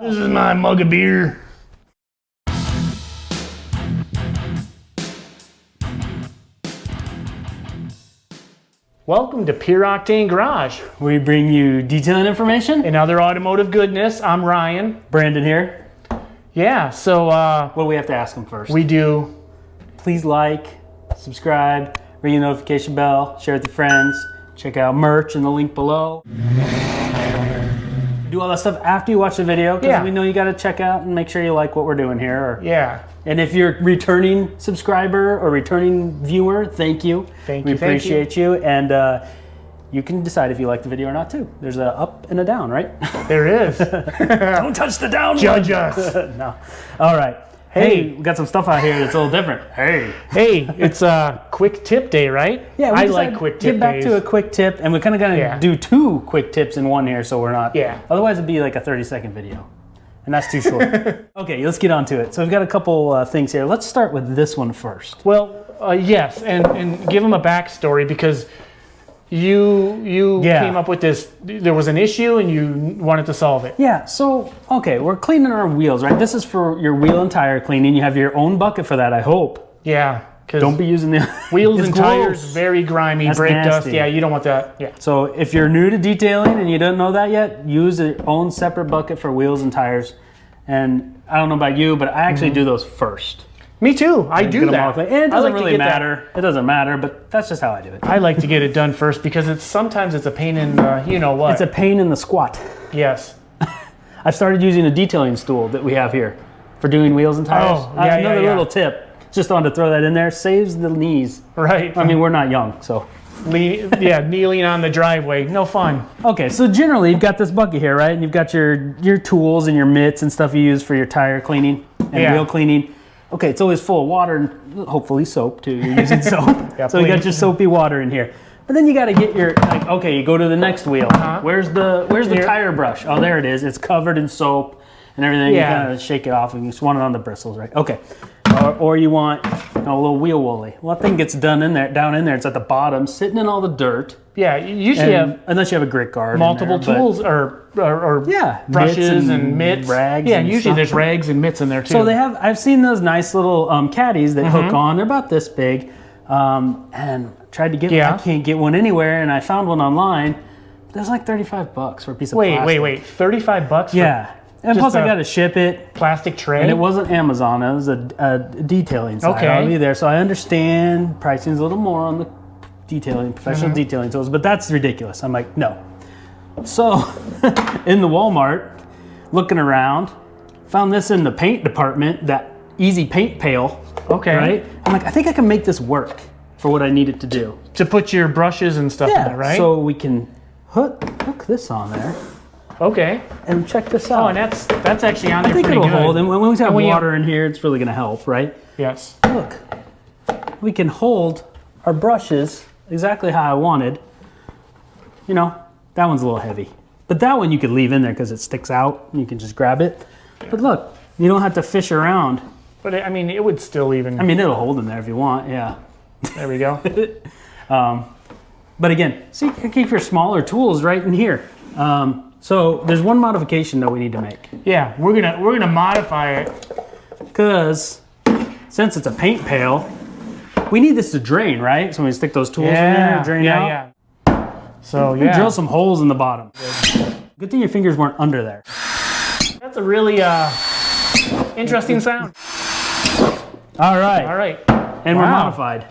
This is my mug of beer. Welcome to Pure Octane Garage. We bring you detailing information and other automotive goodness. I'm Ryan. Brandon here. Yeah, so what do we have to ask them first? We do. Please like, subscribe, ring the notification bell, share with your friends, check out merch in the link below. Do all that stuff after you watch the video because we know you got to check out and make sure you like what we're doing here. And if you're a returning subscriber or returning viewer, thank you. We appreciate you. And you can decide if you like the video or not too. There's a up and a down, right? There is. Don't touch the down. Judge us. No. All right. Hey, we got some stuff out here that's a little different. Hey, it's a quick tip day, right? Yeah, I like quick tip days. Get back to a quick tip, and we're kind of gonna do two quick tips in one here, so we're not. Yeah. Otherwise, it'd be like a 30-second video, and that's too short. Okay, let's get on to it. So we've got a couple things here. Let's start with this one first. Well, yes, and give them a backstory because you came up with this. There was an issue and you wanted to solve it. Yeah, so okay, we're cleaning our wheels, right? This is for your wheel and tire cleaning. You have your own bucket for that, I hope. Yeah, because don't be using the wheels and tires, very grimy. That's brake nasty. Dust. Yeah, you don't want that. Yeah. So if you're new to detailing and you don't know that yet, use your own separate bucket for wheels and tires. And I don't know about you, but I actually do those first. Me too. I do that. And it doesn't really matter. It doesn't matter, but that's just how I do it. I like to get it done first because sometimes it's a pain in the, you know what. It's a pain in the squat. Yes. I've started using a detailing stool that we have here for doing wheels and tires. Oh, yeah, another little tip. Just wanted to throw that in there. Saves the knees. Right. I mean, we're not young, so. Kneeling on the driveway. No fun. Okay, so generally you've got this bucket here, right? And you've got your tools and your mitts and stuff you use for your tire cleaning and wheel cleaning. Okay, it's always full of water and hopefully soap too. You're using soap. So you got your soapy water in here. But then you got to get your, okay, you go to the next wheel. Where's the tire brush? Oh, there it is. It's covered in soap and everything. You kind of shake it off and you just want it on the bristles, right? Okay. Or you want a little wheel woolly. Well, that thing gets down in there. It's at the bottom, sitting in all the dirt. Yeah, you usually have, unless you have a grit guard, multiple tools or brushes and mitts, rags. Yeah, and usually there's rags and mitts in there too. So I've seen those nice little caddies that hook on. They're about this big, and tried to get one. I can't get one anywhere, and I found one online. There's like $35 for a piece of plastic. Wait, $35? Yeah. And plus I got to ship it. Plastic tray? And it wasn't Amazon, it was a detailing site. I'll be there. So I understand pricing's a little more on the detailing, professional detailing tools, but that's ridiculous. I'm like, no. So in the Walmart, looking around, found this in the paint department, that easy paint pail. Okay. Right? I'm like, I think I can make this work for what I need it to do. To put your brushes and stuff in there, right? So we can hook this on there. Okay. And check this out. Oh, and that's actually on there pretty good. I think it'll hold. And when we have water in here, it's really going to help, right? Yes. Look, we can hold our brushes exactly how I wanted. You know, that one's a little heavy. But that one you could leave in there because it sticks out. And you can just grab it. But look, you don't have to fish around. But I mean, it would still even... I mean, it'll hold in there if you want, yeah. There we go. But again, so you can keep your smaller tools right in here. So there's one modification that we need to make. Yeah, we're gonna modify it because since it's a paint pail, we need this to drain, right? So when we stick those tools in there, drain out. Yeah. So we drill some holes in the bottom. Good thing your fingers weren't under there. That's a really interesting sound. All right. All right. And we're modified.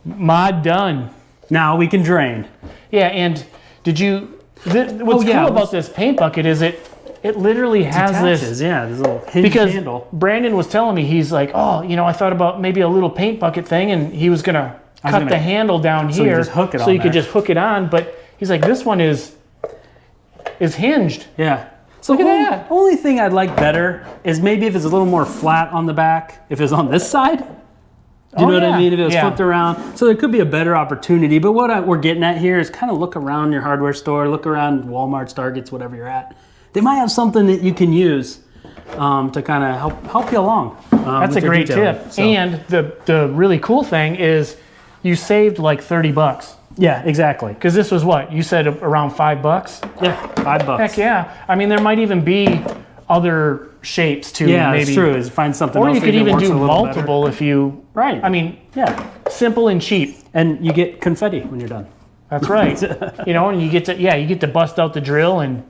Mod done. Now we can drain. Yeah, and did you? What's cool about this paint bucket is it literally has this little hinge handle. Brandon was telling me, he's like, oh, you know, I thought about maybe a little paint bucket thing, and he was gonna cut the handle down here so you could just hook it on. But he's like, this one is hinged. Yeah. So look at that. The only thing I'd like better is maybe if it's a little more flat on the back. If it's on this side. Do you know what I mean? If it was flipped around. So there could be a better opportunity. But what we're getting at here is kind of look around your hardware store, look around Walmart's, Targets, whatever you're at. They might have something that you can use to kind of help you along. That's a great tip. So. And the really cool thing is you saved like $30. Yeah, exactly. Because this was what? You said around $5? Yeah, $5. Heck yeah. I mean, there might even be other shapes too. Yeah, maybe. It's true. Is find something or else. Or you could even do multiple better. if you. Right. I mean, yeah, simple and cheap. And you get confetti when you're done. That's right. You know, and you get to bust out the drill and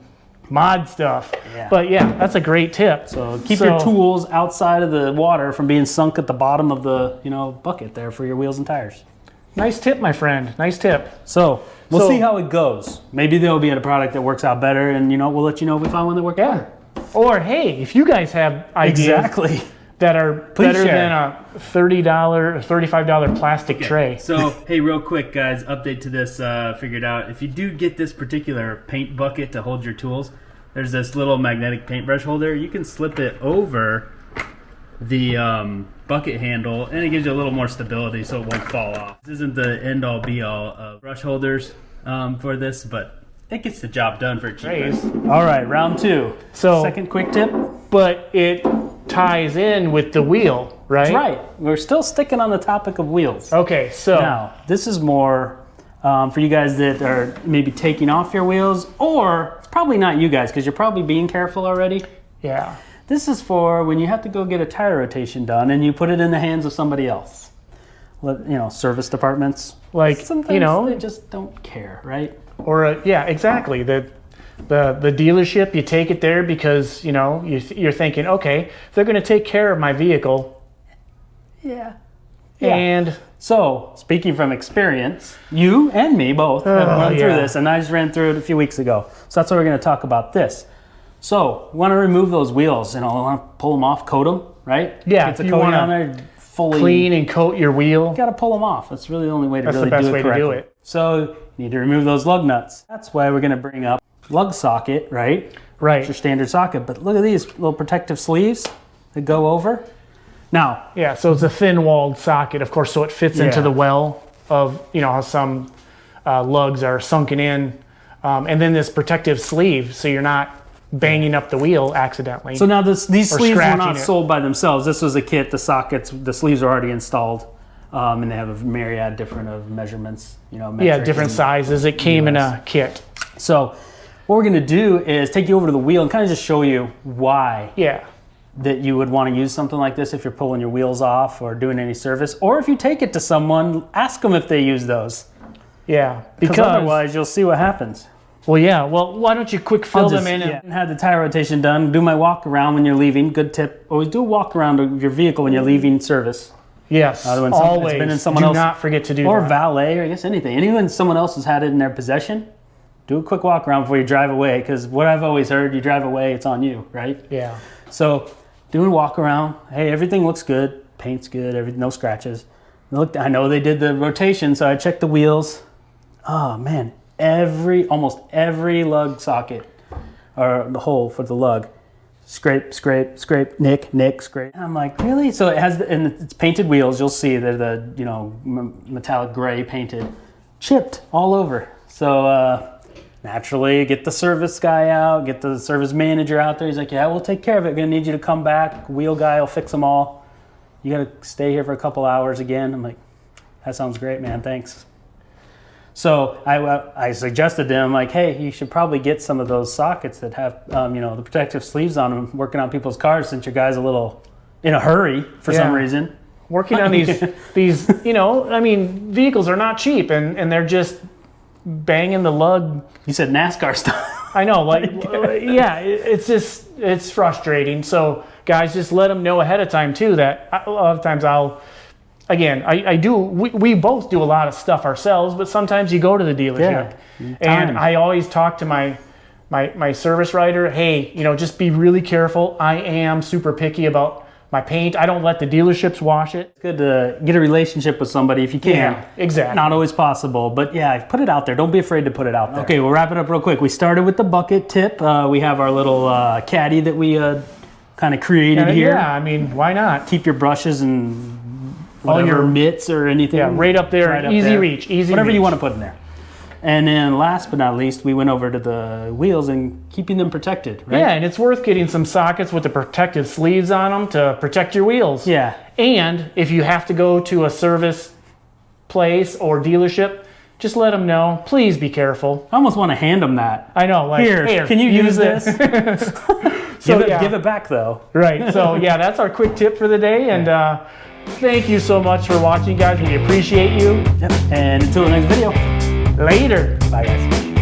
mod stuff. Yeah. But yeah, that's a great tip. So keep your tools outside of the water from being sunk at the bottom of the bucket there for your wheels and tires. Nice tip, my friend. Nice tip. So we'll see how it goes. Maybe there'll be a product that works out better, and we'll let you know if we find one that works better. Or hey, if you guys have ideas that are better than a $30 or $35 plastic tray. So hey, real quick, guys, update to this. Figured out if you do get this particular paint bucket to hold your tools, there's this little magnetic paintbrush holder. You can slip it over the bucket handle, and it gives you a little more stability so it won't fall off. This isn't the end-all be-all of brush holders for this, but it gets the job done for cheap. All right, round 2. So second quick tip. But it ties in with the wheel, right? That's right. We're still sticking on the topic of wheels. Okay, so now this is more for you guys that are maybe taking off your wheels, or it's probably not you guys because you're probably being careful already. Yeah. This is for when you have to go get a tire rotation done and you put it in the hands of somebody else. Service departments. Like, sometimes they just don't care, right? Or yeah, exactly. The dealership, you take it there because you're thinking, okay, they're going to take care of my vehicle. Yeah. And so, speaking from experience, you and me both have run through this, and I just ran through it a few weeks ago. So that's why we're going to talk about this. So, want to remove those wheels, want to pull them off, coat them, right? Yeah, get the coating on there, fully clean and coat your wheel. You got to pull them off. That's really the only way to That's really the best do it way correctly. to do it. So, you need to remove those lug nuts. That's why we're going to bring up lug socket, right? Right. It's your standard socket. But look at these little protective sleeves that go over. Now, yeah, so it's a thin-walled socket, of course, so it fits into the well of, how some lugs are sunken in. And then this protective sleeve, so you're not banging up the wheel accidentally. So now these sleeves were not it. sold by themselves. This was a kit. The sockets, the sleeves are already installed. And they have a myriad different of measurements, different sizes. It came in a kit. So what we're going to do is take you over to the wheel and kind of just show you why that you would want to use something like this if you're pulling your wheels off or doing any service. Or if you take it to someone, ask them if they use those. Yeah. Because otherwise you'll see what happens. Well, yeah. Well, why don't you quick fill them in and have the tire rotation done. Do my walk around when you're leaving. Good tip. Always do a walk around of your vehicle when you're leaving service. Yes, always. It's been in someone do else, not forget to do or that. Or valet, or I guess anything. Anyone someone else has had it in their possession, do a quick walk around before you drive away, because what I've always heard, you drive away, it's on you, right? Yeah. So doing a walk around, hey, everything looks good, paint's good, no scratches. Look, I know they did the rotation, so I checked the wheels. Oh man, almost every lug socket, or the hole for the lug, scrape, scrape, scrape, nick, scrape. And I'm like, really? So it has, and it's painted wheels. You'll see they're the metallic gray painted, chipped all over. So naturally, get the service guy out, get the service manager out there. He's like, yeah, we'll take care of it. We're gonna need you to come back. Wheel guy will fix them all. You gotta stay here for a couple hours again. I'm like, that sounds great, man. Thanks. So I suggested to him, like, hey, you should probably get some of those sockets that have, the protective sleeves on them, working on people's cars, since your guy's a little in a hurry for some reason. Working on these, vehicles are not cheap, and they're just banging the lug. You said NASCAR stuff. I know, it's frustrating. So guys, just let them know ahead of time too, that a lot of times we both do a lot of stuff ourselves, but sometimes you go to the dealership. And I always talk to my service writer, hey, just be really careful. I am super picky about my paint. I don't let the dealerships wash it. It's good to get a relationship with somebody if you can. Yeah, exactly. Not always possible, but put it out there. Don't be afraid to put it out there. Okay, we'll wrap it up real quick. We started with the bucket tip. We have our little caddy that we kind of created here. Yeah, why not? Keep your brushes and all your mitts or anything. Yeah, right up there. Right easy reach. Whatever you want to put in there. And then last but not least, we went over to the wheels and keeping them protected, right? Yeah, and it's worth getting some sockets with the protective sleeves on them to protect your wheels. Yeah. And if you have to go to a service place or dealership, just let them know. Please be careful. I almost want to hand them that. I know, like, here, can you use this? So, give it back though. Right. So yeah, that's our quick tip for the day. And thank you so much for watching, guys. We appreciate you. Yep. And until the next video. Later. Bye, guys.